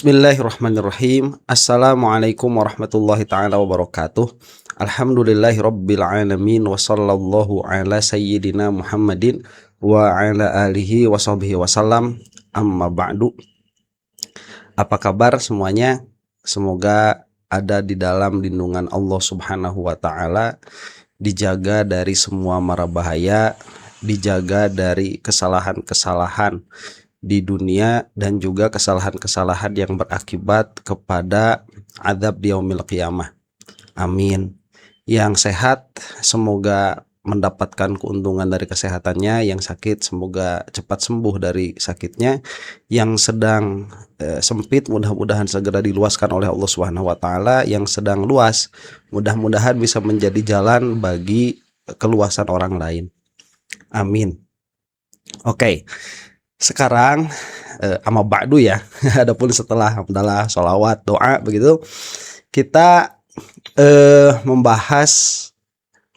Bismillahirrahmanirrahim. Assalamualaikum warahmatullahi ta'ala wabarakatuh. Alhamdulillahi rabbil alamin. Wa sallallahu ala sayyidina Muhammadin wa ala alihi wa sahbihi wasallam. Amma ba'du. Apa kabar semuanya? Semoga ada di dalam lindungan Allah subhanahu wa ta'ala, dijaga dari semua mara bahaya, dijaga dari kesalahan-kesalahan di dunia dan juga kesalahan-kesalahan yang berakibat kepada azab di yaumil qiyamah. Amin. Yang sehat semoga mendapatkan keuntungan dari kesehatannya, yang sakit semoga cepat sembuh dari sakitnya, yang sedang sempit mudah-mudahan segera diluaskan oleh Allah Subhanahu wa taala, yang sedang luas mudah-mudahan bisa menjadi jalan bagi keluasan orang lain. Amin. Oke. Sekarang ama ba'du ya. Adapun setelah hamdalah, sholawat, doa begitu, kita membahas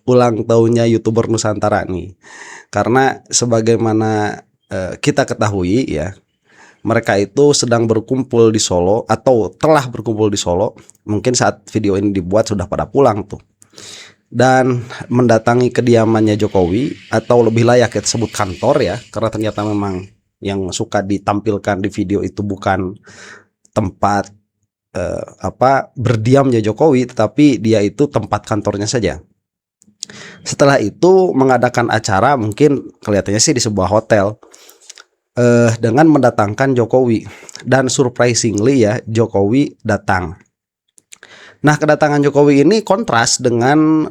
ulang tahunnya YouTuber Nusantara nih. Karena sebagaimana kita ketahui ya, mereka itu sedang berkumpul di Solo atau telah berkumpul di Solo. Mungkin saat video ini dibuat sudah pada pulang tuh. Dan mendatangi kediamannya Jokowi, atau lebih layak kita sebut kantor ya, karena ternyata memang yang suka ditampilkan di video itu bukan tempat berdiamnya Jokowi, tetapi dia itu tempat kantornya saja. Setelah itu mengadakan acara, mungkin kelihatannya sih di sebuah hotel, dengan mendatangkan Jokowi, dan surprisingly ya Jokowi datang. Nah, kedatangan Jokowi ini kontras dengan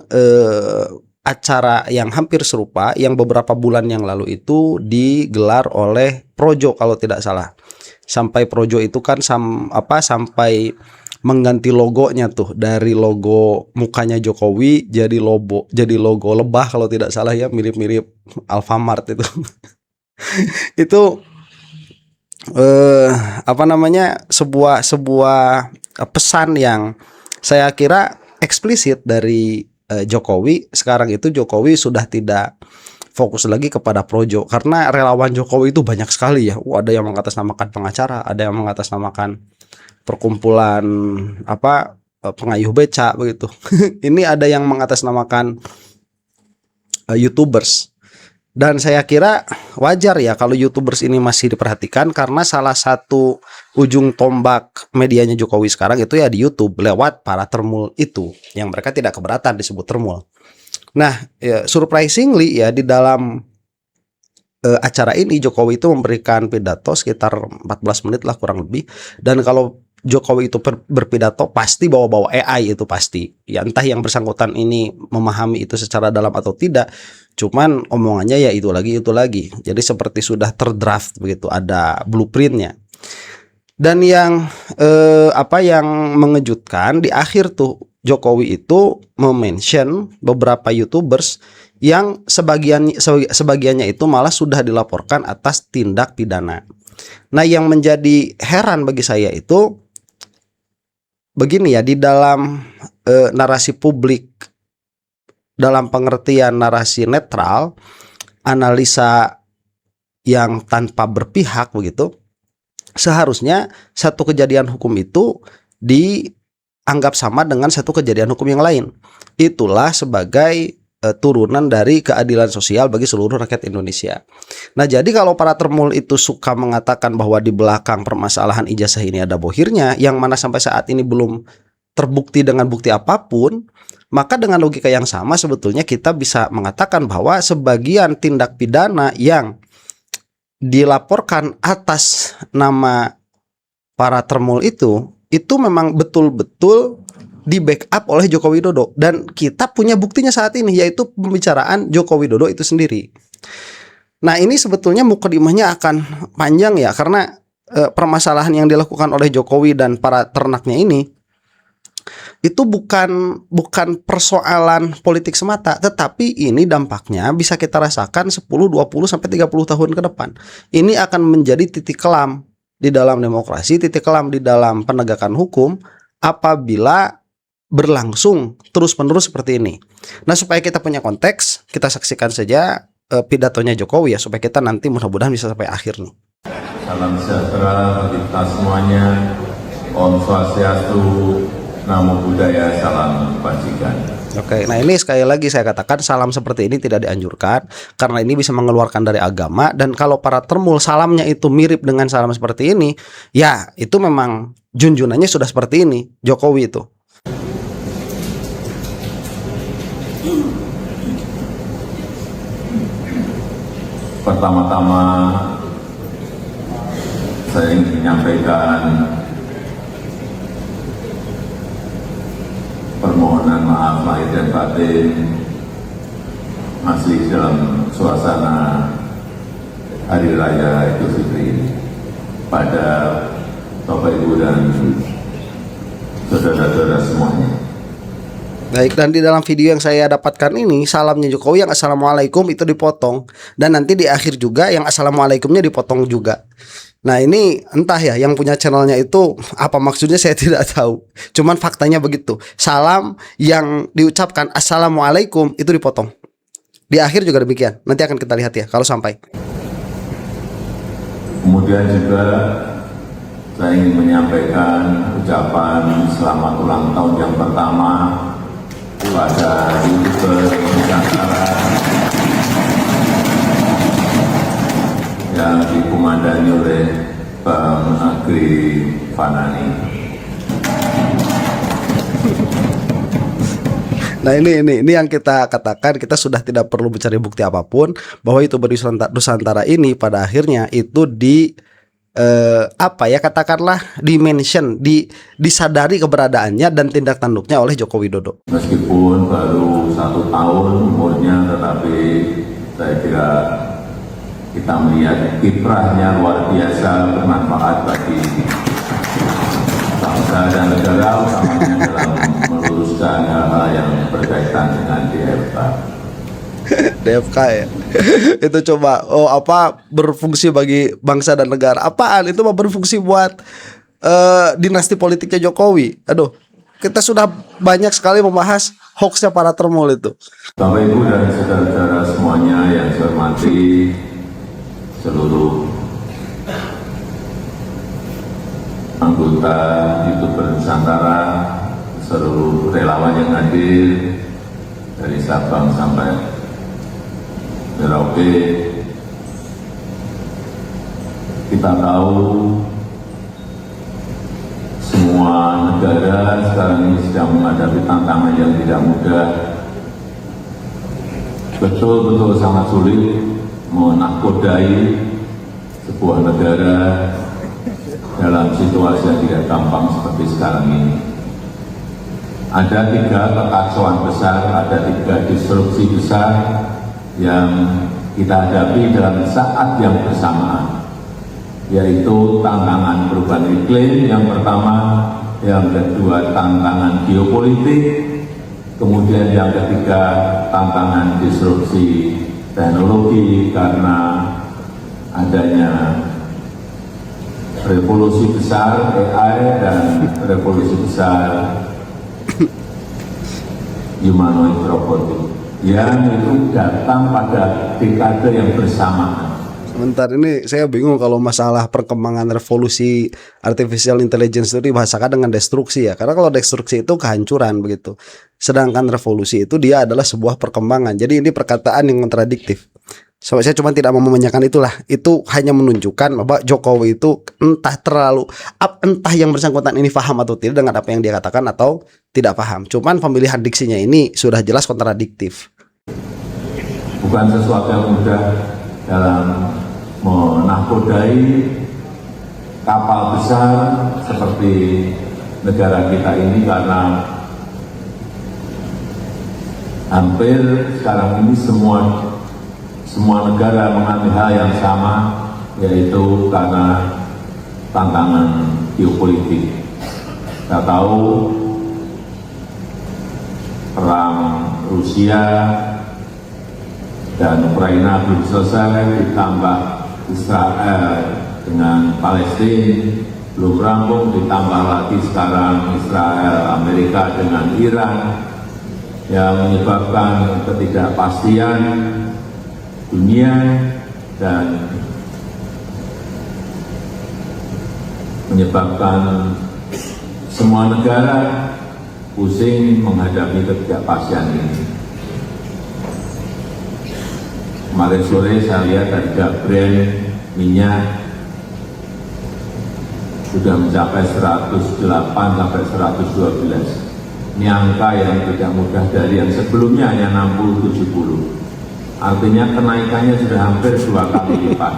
acara yang hampir serupa yang beberapa bulan yang lalu itu digelar oleh Projo kalau tidak salah. Sampai Projo itu kan sampai mengganti logonya tuh, dari logo mukanya Jokowi jadi logo lebah kalau tidak salah ya, mirip-mirip Alfamart itu. Itu sebuah pesan yang saya kira eksplisit dari Jokowi. Sekarang itu Jokowi sudah tidak fokus lagi kepada Projo, karena relawan Jokowi itu banyak sekali ya. Ada yang mengatasnamakan pengacara, ada yang mengatasnamakan perkumpulan pengayuh beca begitu. Ini ada yang mengatasnamakan YouTubers. Dan saya kira wajar ya kalau YouTubers ini masih diperhatikan, karena salah satu ujung tombak medianya Jokowi sekarang itu ya di YouTube lewat para termul itu, yang mereka tidak keberatan disebut termul. Nah, ya, surprisingly ya di dalam acara ini Jokowi itu memberikan pidato sekitar 14 menit lah kurang lebih. Dan kalau Jokowi itu berpidato pasti bawa-bawa AI, itu pasti. Ya entah yang bersangkutan ini memahami itu secara dalam atau tidak, cuman omongannya ya itu lagi. Jadi seperti sudah terdraft begitu, ada blueprintnya. Dan yang yang mengejutkan di akhir tuh, Jokowi itu mention beberapa YouTubers yang sebagiannya itu malah sudah dilaporkan atas tindak pidana. Nah, yang menjadi heran bagi saya itu begini ya, di dalam narasi publik, dalam pengertian narasi netral, analisa yang tanpa berpihak begitu, seharusnya satu kejadian hukum itu dianggap sama dengan satu kejadian hukum yang lain. Itulah sebagai turunan dari keadilan sosial bagi seluruh rakyat Indonesia. Nah, jadi kalau para termul itu suka mengatakan bahwa di belakang permasalahan ijazah ini ada bohirnya, yang mana sampai saat ini belum terbukti dengan bukti apapun, maka dengan logika yang sama sebetulnya kita bisa mengatakan bahwa sebagian tindak pidana yang dilaporkan atas nama para termul itu memang betul-betul di backup oleh Joko Widodo, dan kita punya buktinya saat ini, yaitu pembicaraan Joko Widodo itu sendiri. Nah, ini sebetulnya mukadimahnya akan panjang ya, karena permasalahan yang dilakukan oleh Jokowi dan para ternaknya ini itu bukan persoalan politik semata, tetapi ini dampaknya bisa kita rasakan 10, 20 sampai 30 tahun ke depan. Ini akan menjadi titik kelam di dalam demokrasi, titik kelam di dalam penegakan hukum apabila berlangsung terus-menerus seperti ini. Nah, supaya kita punya konteks, kita saksikan saja pidatonya Jokowi ya, supaya kita nanti mudah-mudahan bisa sampai akhir nih. Salam sejahtera bagi kita semuanya. Om Swastiastu, Namo Buddhaya, Salam Kebajikan. Oke, nah ini sekali lagi saya katakan salam seperti ini tidak dianjurkan karena ini bisa mengeluarkan dari agama, dan kalau para termul salamnya itu mirip dengan salam seperti ini, ya itu memang junjunannya sudah seperti ini, Jokowi itu. Pertama-tama saya ingin menyampaikan permohonan maaf lahir dan batin, masih dalam suasana Hari Raya Idul Fitri, pada Bapak Ibu dan saudara-saudara semuanya. Baik, dan di dalam video yang saya dapatkan ini, salamnya Jokowi yang Assalamualaikum itu dipotong, dan nanti di akhir juga yang Assalamualaikumnya dipotong juga. Nah ini entah ya yang punya channelnya itu apa maksudnya, saya tidak tahu. Cuman faktanya begitu, salam yang diucapkan Assalamualaikum itu dipotong. Di akhir juga demikian, nanti akan kita lihat ya kalau sampai. Kemudian juga saya ingin menyampaikan ucapan selamat ulang tahun yang pertama kepada YouTuber Nusantara yang dikomandani oleh Bang Agri Fanani. Nah ini yang kita katakan, kita sudah tidak perlu mencari bukti apapun bahwa YouTuber Nusantara ini pada akhirnya itu katakanlah dimention, disadari keberadaannya dan tindak tanduknya oleh Joko Widodo. Meskipun baru 1 tahun umurnya, tetapi saya kira kita melihat kiprahnya luar biasa, bermanfaat bagi bangsa dan negara, utamanya dalam meluruskan hal-hal yang berkaitan dengan DFK. DFK ya. Itu coba berfungsi bagi bangsa dan negara. Apaan itu mah berfungsi buat dinasti politiknya Jokowi. Aduh, kita sudah banyak sekali membahas hoaxnya para termul itu. Bapak Ibu dan saudara-saudara semuanya yang saya hormati, seluruh anggota YouTuber Nusantara, seluruh relawan yang hadir dari Sabang sampai Merauke, kita tahu semua negara sekarang ini sedang menghadapi tantangan yang tidak mudah, betul-betul sangat sulit menakodai sebuah negara dalam situasi yang tidak gampang seperti sekarang ini. Ada 3 kekacauan besar, ada 3 disrupsi besar yang kita hadapi dalam saat yang bersamaan, yaitu tantangan perubahan iklim yang pertama, yang kedua tantangan geopolitik, kemudian yang ketiga tantangan disrupsi teknologi karena adanya revolusi besar AI dan revolusi besar humanoid robotik yang itu datang pada dekade yang bersamaan. Sebentar, ini saya bingung kalau masalah perkembangan revolusi artificial intelligence itu dibahasakan dengan destruksi ya. Karena kalau destruksi itu kehancuran begitu. Sedangkan revolusi itu dia adalah sebuah perkembangan. Jadi ini perkataan yang kontradiktif. So, saya cuma tidak mau memenyakan itulah. Itu hanya menunjukkan bahwa Jokowi itu entah yang bersangkutan ini paham atau tidak dengan apa yang dia katakan atau tidak paham. Cuman pemilihan diksinya ini sudah jelas kontradiktif. Bukan sesuatu yang mudah dalam menakodai kapal besar seperti negara kita ini, karena hampir sekarang ini semua negara mengalami hal yang sama, yaitu karena tantangan geopolitik. Kita tahu perang Rusia dan Ukraina belum selesai, ditambah Israel dengan Palestina belum rampung, ditambah lagi sekarang Israel Amerika dengan Iran yang menyebabkan ketidakpastian dunia dan menyebabkan Semua negara pusing menghadapi ketidakpastian ini. Kemarin sore saya lihat harga Brent minyak sudah mencapai 108 sampai 112. Ini angka yang tidak mudah dari yang sebelumnya hanya 60-70. Artinya kenaikannya sudah hampir 2 kali lipat.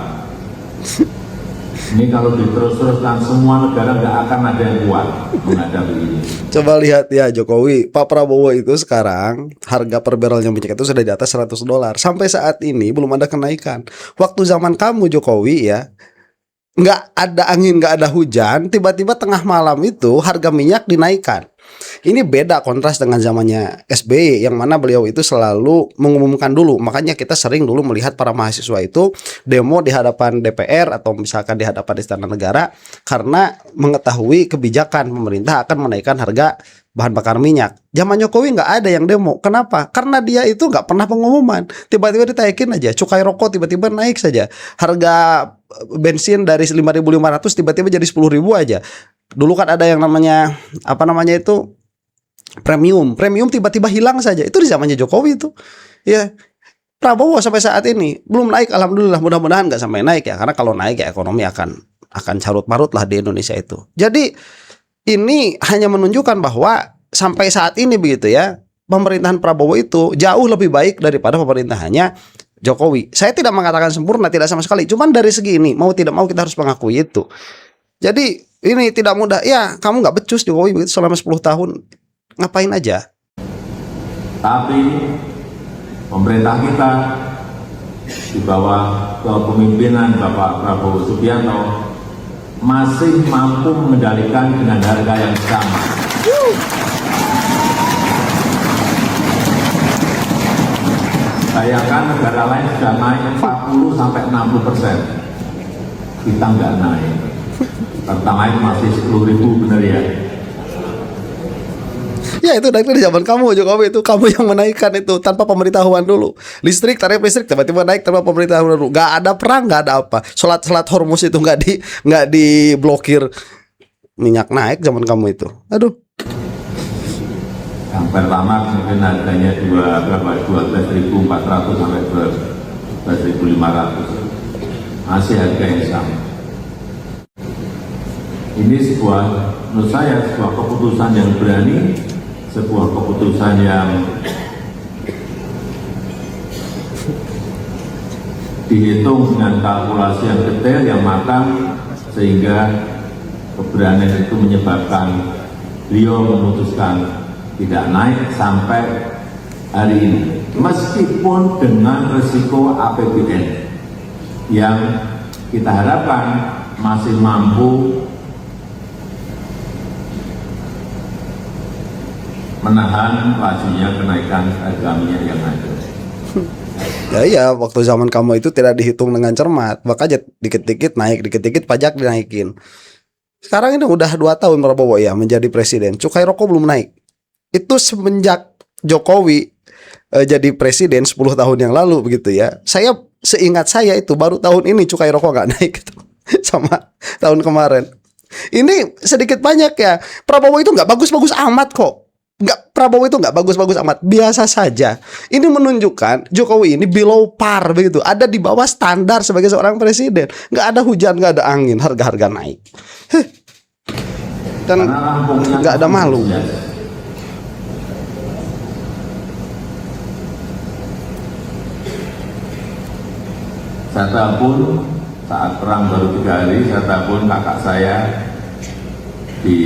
Ini kalau diterus-teruskan semua negara nggak akan ada yang kuat menghadapi ini. Coba lihat ya Jokowi, Pak Prabowo itu sekarang harga per barrelnya minyak itu sudah di atas $100. Sampai saat ini belum ada kenaikan. Waktu zaman kamu Jokowi ya, nggak ada angin, nggak ada hujan, tiba-tiba tengah malam itu harga minyak dinaikkan. Ini beda kontras dengan zamannya SBY yang mana beliau itu selalu mengumumkan dulu. Makanya kita sering dulu melihat para mahasiswa itu demo di hadapan DPR atau misalkan di hadapan Istana Negara karena mengetahui kebijakan pemerintah akan menaikkan harga bahan bakar minyak. Zaman Jokowi nggak ada yang demo. Kenapa? Karena dia itu nggak pernah pengumuman. Tiba-tiba ditaikin aja. Cukai rokok tiba-tiba naik saja. Harga bensin dari 5.500 tiba-tiba jadi 10.000 aja. Dulu kan ada yang namanya itu premium tiba-tiba hilang saja. Itu di zamannya Jokowi itu. Ya. Prabowo sampai saat ini belum naik, alhamdulillah, mudah-mudahan nggak sampai naik ya, karena kalau naik ya ekonomi akan carut marut lah di Indonesia itu. Jadi ini hanya menunjukkan bahwa sampai saat ini begitu ya, pemerintahan Prabowo itu jauh lebih baik daripada pemerintahannya Jokowi. Saya tidak mengatakan sempurna, tidak sama sekali. Cuman dari segi ini mau tidak mau kita harus mengakui itu. Jadi ini tidak mudah. Ya kamu nggak becus Jokowi begitu selama 10 tahun. Ngapain aja. Tapi pemerintah kita di bawah kepemimpinan Bapak Prabowo Subianto masih mampu mengendalikan dengan harga yang sama. Bayangkan negara lain sudah naik 40-60%. Kita nggak naik. Pertalite masih 10.000, benar ya? Ya itu dari zaman kamu Jokowi, itu kamu yang menaikkan itu tanpa pemberitahuan dulu. Tarif listrik tiba-tiba naik tanpa pemberitahuan dulu. Gak ada perang, gak ada apa. Sholat Hormuz itu nggak diblokir. Minyak naik zaman kamu itu. Aduh. Yang pertama mungkin harganya 12.400 sampai 12.500. Masih harga yang sama. Ini menurut saya sebuah keputusan yang berani, sebuah keputusan yang dihitung dengan kalkulasi yang detail, yang matang, sehingga keberanian itu menyebabkan beliau memutuskan tidak naik sampai hari ini, meskipun dengan risiko APBN yang kita harapkan masih mampu menahan lajunya kenaikan harga minyak yang ada. Ya, waktu zaman kamu itu tidak dihitung dengan cermat, makanya dikit-dikit naik, dikit-dikit pajak dinaikin. Sekarang ini udah 2 tahun Prabowo ya menjadi presiden, cukai rokok belum naik. Itu semenjak Jokowi jadi presiden 10 tahun yang lalu begitu ya. Seingat saya itu baru tahun ini cukai rokok nggak naik gitu. Sama tahun kemarin. Ini sedikit banyak ya. Prabowo itu nggak bagus-bagus amat kok. Prabowo itu nggak bagus-bagus amat, biasa saja. Ini menunjukkan Jokowi ini below par begitu, ada di bawah standar sebagai seorang presiden. Nggak ada hujan, nggak ada angin, harga-harga naik. Dan nggak ada malu. Saya telepon saat perang baru 3 hari, saya telepon kakak saya di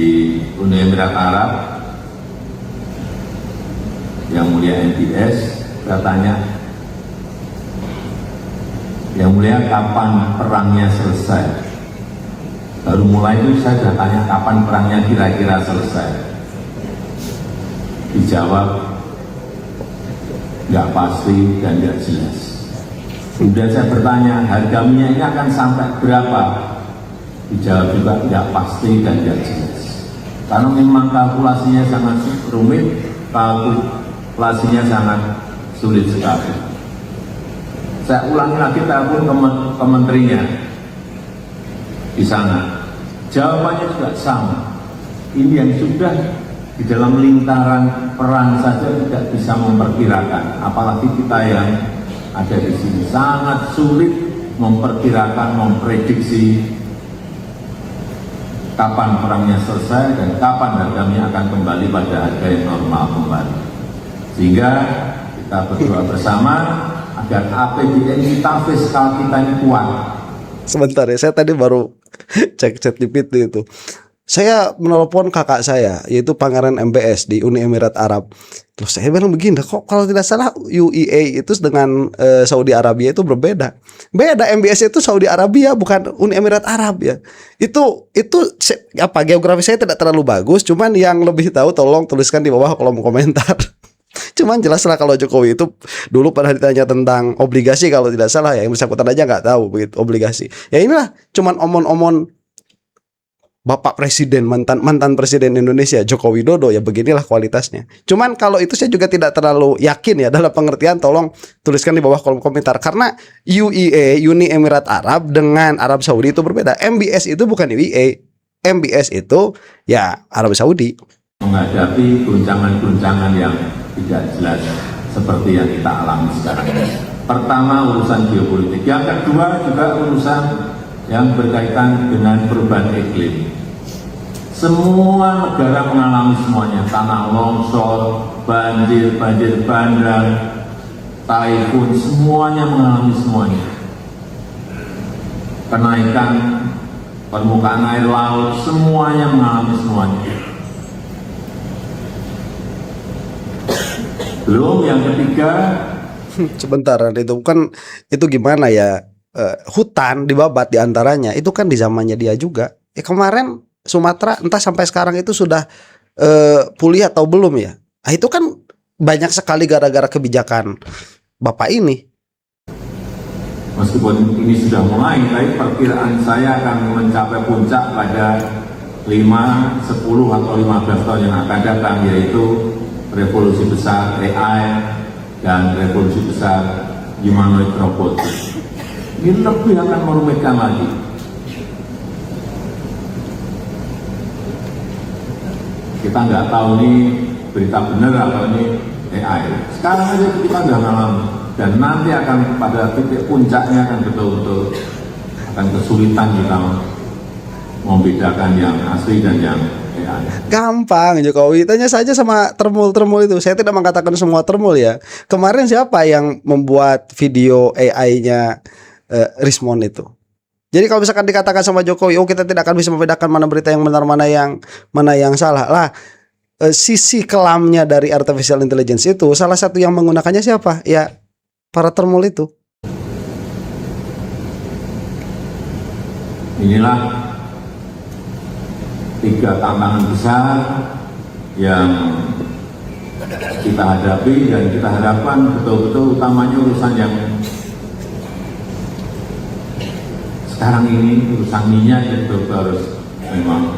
Uni Emirat Arab, yang mulia NBS, saya tanya, yang mulia kapan perangnya selesai? Baru mulai itu saya sudah tanya kapan perangnya kira-kira selesai. Dijawab, nggak pasti dan nggak jelas. Kemudian saya bertanya, harga minyak ini akan sampai berapa? Dijawab juga nggak pasti dan nggak jelas. Karena memang kalkulasinya sangat rumit, kalkulasinya sangat sulit sekali. Saya ulangi lagi telepon ke menterinya di sana. Jawabannya juga sama. ini yang sudah di dalam lingkaran perang saja tidak bisa memperkirakan, apalagi kita yang ada di sini sangat sulit memperkirakan, memprediksi kapan perangnya selesai dan kapan harganya akan kembali pada harga yang normal kembali. Sehingga kita berdoa bersama agar APBN kita, fiskal kita ini kuat. Sebentar ya, saya tadi baru cek chat GPT itu. Saya menelpon kakak saya, yaitu Pangeran MBS di Uni Emirat Arab. Terus saya bilang begini, kok kalau tidak salah UEA itu dengan Saudi Arabia itu berbeda. Beda, MBS itu Saudi Arabia bukan Uni Emirat Arab ya. Itu apa, geografi saya tidak terlalu bagus, cuman yang lebih tahu tolong tuliskan di bawah kolom komentar. Cuman jelas lah kalau Jokowi itu dulu pernah ditanya tentang obligasi kalau tidak salah ya, yang bersangkutan aja nggak tahu begitu obligasi. Ya inilah cuman omon-omon Bapak Presiden, mantan Presiden Indonesia Joko Widodo, ya beginilah kualitasnya. Cuman kalau itu saya juga tidak terlalu yakin ya, dalam pengertian tolong tuliskan di bawah kolom komentar. Karena UEA, Uni Emirat Arab dengan Arab Saudi itu berbeda. MBS itu bukan UEA, MBS itu ya Arab Saudi. Menghadapi guncangan-guncangan yang tidak jelas seperti yang kita alami sekarang ini. Pertama urusan geopolitik, yang kedua juga urusan yang berkaitan dengan perubahan iklim. Semua negara mengalami semuanya, tanah longsor, banjir bandang, taifun, semuanya mengalami semuanya. Kenaikan permukaan air laut, semuanya mengalami semuanya. Belum yang ketiga. Sebentar, itu gimana ya? Hutan dibabat diantaranya itu kan di zamannya dia juga. Kemarin Sumatera entah sampai sekarang itu sudah pulih atau belum ya. Nah, itu kan banyak sekali gara-gara kebijakan Bapak ini. Meskipun ini sudah mulai, tapi perkiraan saya akan mencapai puncak pada 5, 10 atau 15 tahun yang akan datang, yaitu revolusi besar AI dan revolusi besar humanoid robot. Ini lebih akan merumitkan lagi. Kita nggak tahu ini berita benar atau ini AI. Sekarang aja kita nggak ngalamin, dan nanti akan pada titik puncaknya akan betul-betul akan kesulitan kita membedakan yang asli dan yang AI. Gampang Jokowi, tanya saja sama termul itu. Saya tidak mengatakan semua termul ya. Kemarin siapa yang membuat video AI-nya Rismon itu? Jadi kalau misalkan dikatakan sama Jokowi, oh kita tidak akan bisa membedakan mana berita yang benar, mana yang salah lah. Sisi kelamnya dari artificial intelligence itu salah satu yang menggunakannya siapa? Ya para termul itu. Inilah 3 tantangan besar yang kita hadapi dan kita harapkan betul-betul utamanya urusan yang sekarang ini, urusan minyak itu harus memang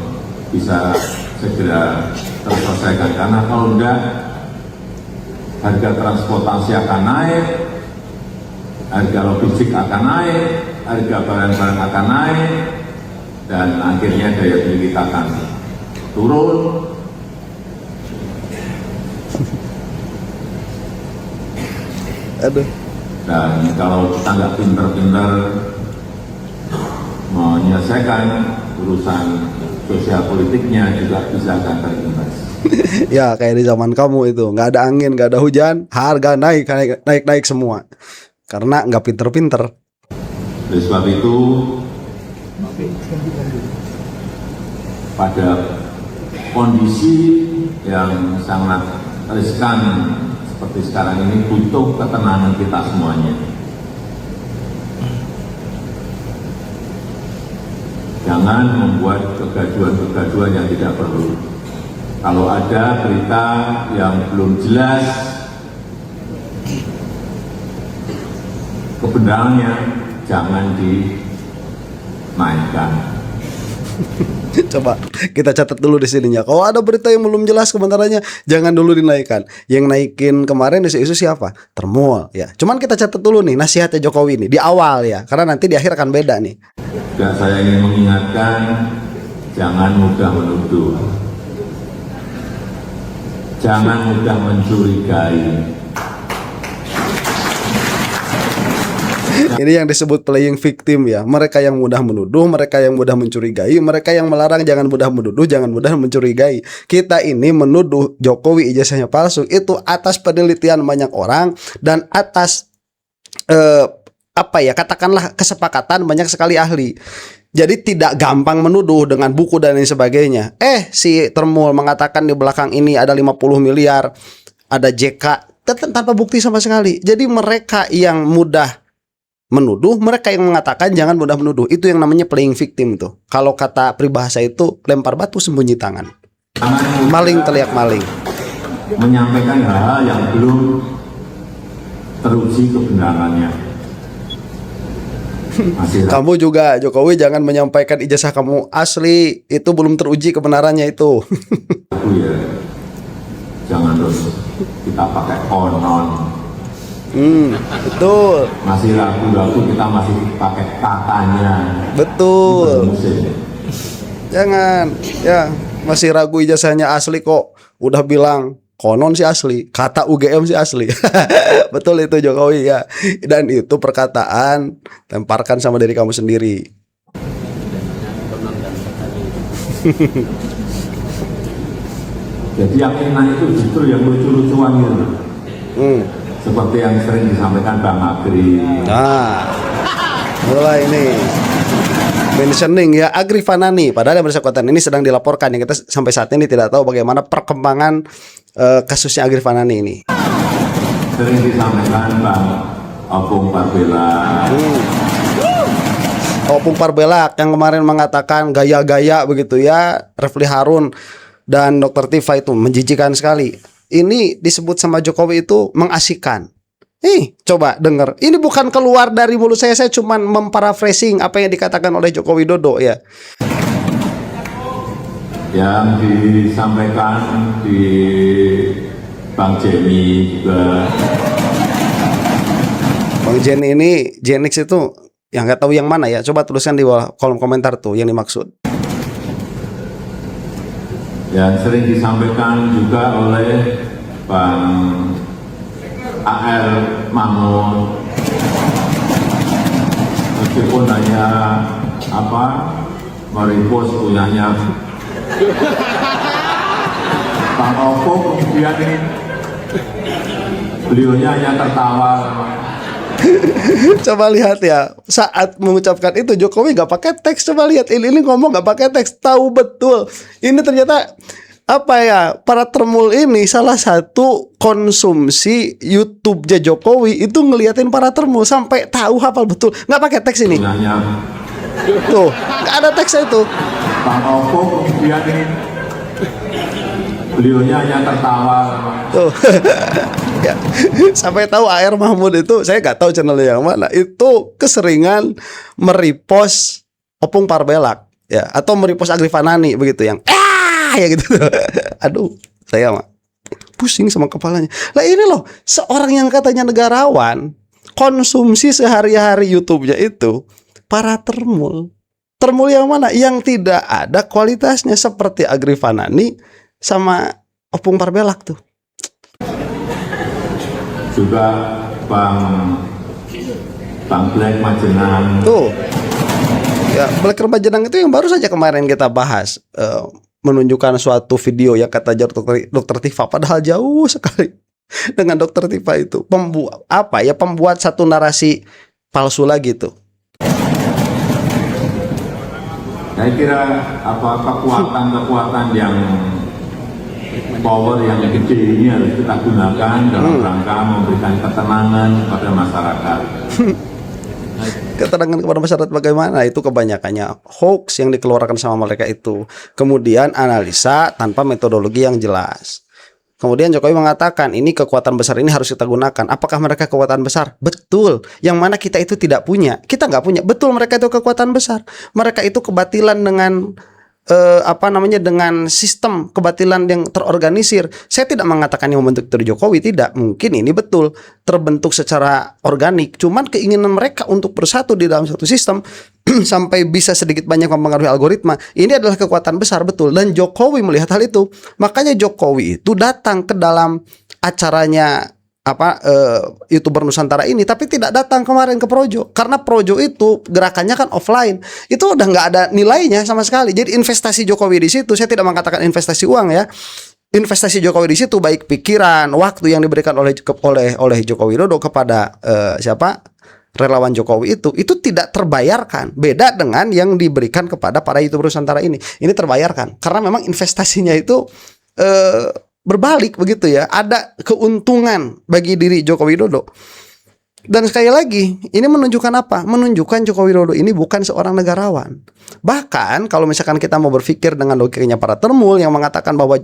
bisa segera terselesaikan, karena kalau enggak harga transportasi akan naik, harga logistik akan naik, harga barang-barang akan naik, dan akhirnya daya beli kita akan turun. Aduh. Dan kalau kita nggak pinter-pinter menyelesaikan urusan sosial politiknya juga bisa akan terimbas. Ya kayak di zaman kamu itu, nggak ada angin, nggak ada hujan, harga naik semua karena nggak pinter-pinter. Oleh sebab itu, pada kondisi yang sangat riskan seperti sekarang ini butuh ketenangan kita semuanya. Jangan membuat kegaduhan-kegaduhan yang tidak perlu. Kalau ada berita yang belum jelas kebenarannya, jangan dinaikkan. Coba kita catat dulu di sininya. Kalau ada berita yang belum jelas kebenarannya, jangan dulu dinaikkan. Yang naikin kemarin isu-isu siapa? Termul ya. Cuman kita catat dulu nih nasihatnya Jokowi nih di awal ya, karena nanti di akhir akan beda nih. Dan saya ingin mengingatkan, jangan mudah menuduh. jangan mudah mencurigai. Ini yang disebut playing victim ya. Mereka yang mudah menuduh, mereka yang mudah mencurigai, mereka yang melarang jangan mudah menuduh, jangan mudah mencurigai. Kita ini menuduh Jokowi ijazahnya palsu itu atas penelitian banyak orang dan atas katakanlah kesepakatan banyak sekali ahli. Jadi tidak gampang menuduh dengan buku dan lain sebagainya. Si Termul mengatakan di belakang ini ada 50 miliar, ada JK tanpa bukti sama sekali. Jadi mereka yang mudah menuduh, mereka yang mengatakan jangan mudah menuduh. Itu yang namanya playing victim tuh. Kalau kata peribahasa itu lempar batu sembunyi tangan. Maling teriak maling. Menyampaikan hal-hal yang belum teruji kebenarannya. Kamu juga Jokowi jangan menyampaikan ijazah kamu asli, itu belum teruji kebenarannya itu. Ya, jangan terus kita pakai konon. Betul. Masih ragu-ragu kita masih pakai katanya. Betul. Jangan ya masih ragu ijazahnya asli kok. Udah bilang konon sih asli, kata UGM sih asli. Betul itu Jokowi ya. Dan itu perkataan lemparkan sama diri kamu sendiri. Jadi yang enak itu justru yang lucu-lucuan gitu. Seperti yang sering disampaikan Bang Agri. Nah, mulai ini mentioning ya Agri Fanani. Padahal yang bersangkutan ini sedang dilaporkan. Yang kita sampai saat ini tidak tahu bagaimana perkembangan kasusnya Agri Fanani ini. Sering disampaikan Bang Opung Parbela. Opung Parbela yang kemarin mengatakan gaya-gaya begitu ya, Refli Harun dan Dr. Tifa itu menjijikan sekali. Ini disebut sama Jokowi itu mengasihkan. Coba dengar. Ini bukan keluar dari mulut saya cuma memparaphrasing apa yang dikatakan oleh Joko Widodo ya. Yang disampaikan di Bang Jenny juga. Bang Jenny ini, Jenix itu yang nggak tahu yang mana ya. Coba tuliskan di bawah kolom komentar tuh yang dimaksud. Yang sering disampaikan juga oleh Bang A.R. Mahmud, meskipun hanya merepost punyanya Bang Opung, kemudian beliaunya hanya tertawa. Coba lihat ya, saat mengucapkan itu Jokowi nggak pakai teks. Coba lihat ini ngomong nggak pakai teks, tahu betul. Ini ternyata para Termul ini salah satu konsumsi YouTube-nya Jokowi itu ngeliatin para Termul sampai tahu hafal betul, nggak pakai teks ini. Tuh, nggak ada teksnya itu. Bang Opung, kemudian beliaunya hanya tertawa. Tuh. Ya, sampai tahu AR Mahmud itu, saya nggak tahu channelnya yang mana, itu keseringan merepost Opung Parbelak ya, atau merepost Agri Fanani begitu yang ya gitu. Aduh, saya mah pusing sama kepalanya. Lah ini loh, seorang yang katanya negarawan, konsumsi sehari-hari YouTube-nya itu para Termul. Termul yang mana? Yang tidak ada kualitasnya seperti Agri Fanani sama Opung Parbelak tuh. Juga Bang Black Majenang. Tuh. Ya, Black Majenang itu yang baru saja kemarin kita bahas, menunjukkan suatu video yang kata Dr. Tifa, padahal jauh sekali dengan Dr. Tifa itu. Pembuat satu narasi palsu lagi tuh. Saya kira kekuatan yang power yang gede ini harus kita gunakan dalam rangka memberikan ketenangan kepada masyarakat. Ketenangan kepada masyarakat bagaimana? Itu kebanyakannya hoax yang dikeluarkan sama mereka itu. Kemudian analisa tanpa metodologi yang jelas. Kemudian Jokowi mengatakan ini kekuatan besar ini harus kita gunakan. Apakah mereka kekuatan besar? Betul. Yang mana kita itu tidak punya. Kita nggak punya. Betul, mereka itu kekuatan besar. Mereka itu kebatilan dengan apa namanya, dengan sistem kebatilan yang terorganisir. Saya tidak mengatakan yang membentuk itu Jokowi, tidak. Mungkin ini betul terbentuk secara organik, cuman keinginan mereka untuk bersatu di dalam satu sistem sampai bisa sedikit banyak mempengaruhi algoritma, ini adalah kekuatan besar, betul. Dan Jokowi melihat hal itu, makanya Jokowi itu datang ke dalam acaranya YouTuber Nusantara ini, tapi tidak datang kemarin ke Projo, karena Projo itu gerakannya kan offline, itu udah nggak ada nilainya sama sekali. Jadi investasi Jokowi di situ, saya tidak mengatakan investasi uang ya, investasi Jokowi di situ baik pikiran, waktu yang diberikan oleh Joko Widodo kepada relawan Jokowi itu tidak terbayarkan. Beda dengan yang diberikan kepada para YouTuber Nusantara ini terbayarkan, karena memang investasinya itu berbalik begitu ya, ada keuntungan bagi diri Joko Widodo. Dan sekali lagi, ini menunjukkan apa? Menunjukkan Joko Widodo ini bukan seorang negarawan. Bahkan kalau misalkan kita mau berpikir dengan logikanya para termul yang mengatakan bahwa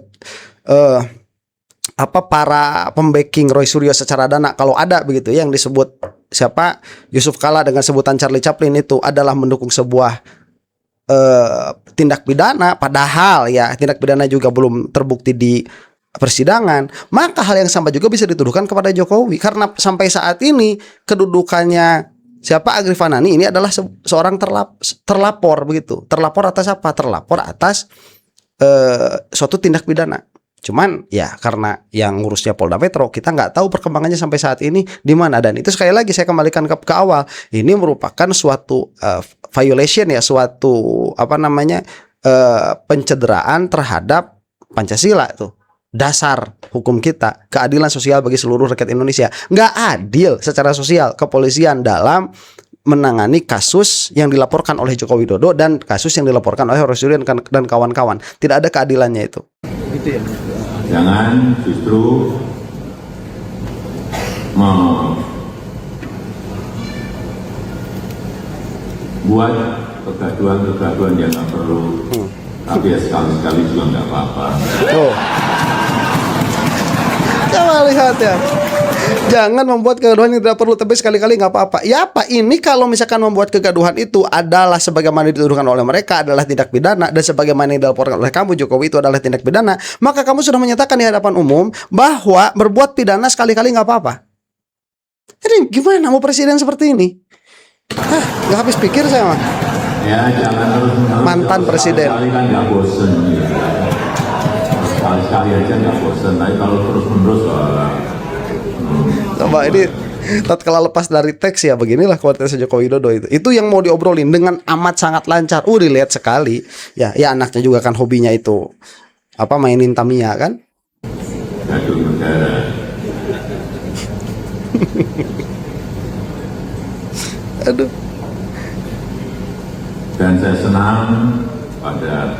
para pembacking Roy Suryo secara dana, kalau ada begitu ya, yang disebut Yusuf Kalla dengan sebutan Charlie Chaplin, itu adalah mendukung sebuah tindak pidana, padahal ya tindak pidana juga belum terbukti di persidangan, maka hal yang sama juga bisa dituduhkan kepada Jokowi, karena sampai saat ini kedudukannya Agri Fanani ini adalah seorang terlapor begitu. Terlapor atas apa? Terlapor atas suatu tindak pidana. Cuman ya karena yang ngurusnya Polda Metro, kita nggak tahu perkembangannya sampai saat ini di mana. Dan itu sekali lagi saya kembalikan ke awal, ini merupakan suatu violation ya, suatu pencederaan terhadap Pancasila itu. Dasar hukum kita, keadilan sosial bagi seluruh rakyat Indonesia. Nggak adil secara sosial kepolisian dalam menangani kasus yang dilaporkan oleh Joko Widodo dan kasus yang dilaporkan oleh Roy Suryo dan kawan-kawan. Tidak ada keadilannya itu. Gitu ya. Jangan justru membuat kegaduhan yang nggak perlu. Tapi ya sekali-sekali juga nggak apa-apa. Coba lihat ya, jangan membuat kegaduhan yang tidak perlu, tapi sekali-kali nggak apa-apa. Ya apa ini, kalau misalkan membuat kegaduhan itu adalah sebagaimana dituduhkan oleh mereka adalah tindak pidana, dan sebagaimana yang dilaporkan oleh kamu Jokowi itu adalah tindak pidana, maka kamu sudah menyatakan di hadapan umum bahwa berbuat pidana sekali-kali nggak apa-apa. Jadi gimana mau presiden seperti ini? Nggak habis pikir saya mah. Ya jangan terus-menerus. Mantan presiden. Sekali kan nggak bosen. Ya. Sekali-sekali aja nggak bosen. Tapi kalau terus-menerus coba ini tatkala lepas dari teks ya, beginilah kualitas Joko Widodo itu. Itu yang mau diobrolin dengan amat sangat lancar. Dilihat sekali. Ya anaknya juga kan hobinya itu mainin Tamiya kan? gaduh negara. Aduh. Dan saya senang pada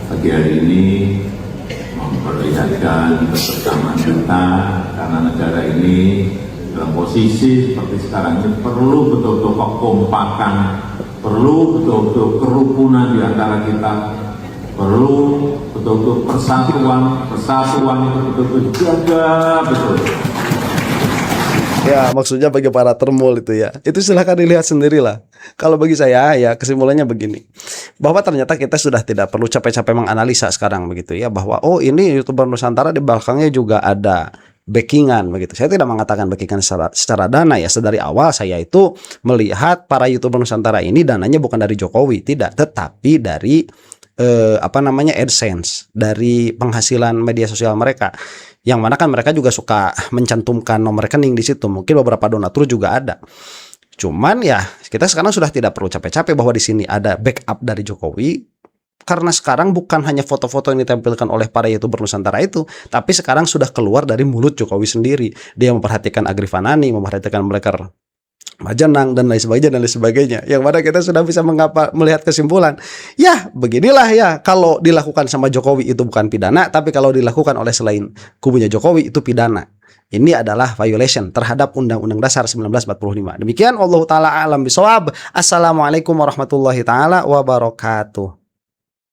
pagi hari ini memperlihatkan kebersamaan kita, karena negara ini dalam posisi seperti sekarang ini perlu betul-betul kekompakan, perlu betul-betul kerukunan di antara kita, perlu betul-betul persatuan itu betul-betul jaga betul. Ya maksudnya bagi para termul itu ya, itu silahkan dilihat sendirilah. Kalau bagi saya ya kesimpulannya begini, bahwa ternyata kita sudah tidak perlu capek-capek menganalisa sekarang begitu ya, bahwa ini YouTuber Nusantara di belakangnya juga ada backingan begitu. Saya tidak mengatakan backingan secara dana ya. Sedari awal saya itu melihat para YouTuber Nusantara ini dananya bukan dari Jokowi, tidak, tetapi dari AdSense, dari penghasilan media sosial mereka. Yang mana kan mereka juga suka mencantumkan nomor rekening di situ. Mungkin beberapa donatur juga ada. Cuman ya kita sekarang sudah tidak perlu capek-capek bahwa di sini ada backup dari Jokowi. Karena sekarang bukan hanya foto-foto yang ditampilkan oleh para YouTuber Nusantara itu, tapi sekarang sudah keluar dari mulut Jokowi sendiri. Dia memperhatikan Agri Fanani, memperhatikan mereka Majenang dan lain sebagainya. Yang mana kita sudah bisa melihat kesimpulan. Ya, beginilah ya, kalau dilakukan sama Jokowi itu bukan pidana, tapi kalau dilakukan oleh selain kubunya Jokowi itu pidana. Ini adalah violation terhadap Undang-Undang Dasar 1945. Demikian, wallahu taala alam bisawab. Assalamualaikum warahmatullahi taala wabarakatuh.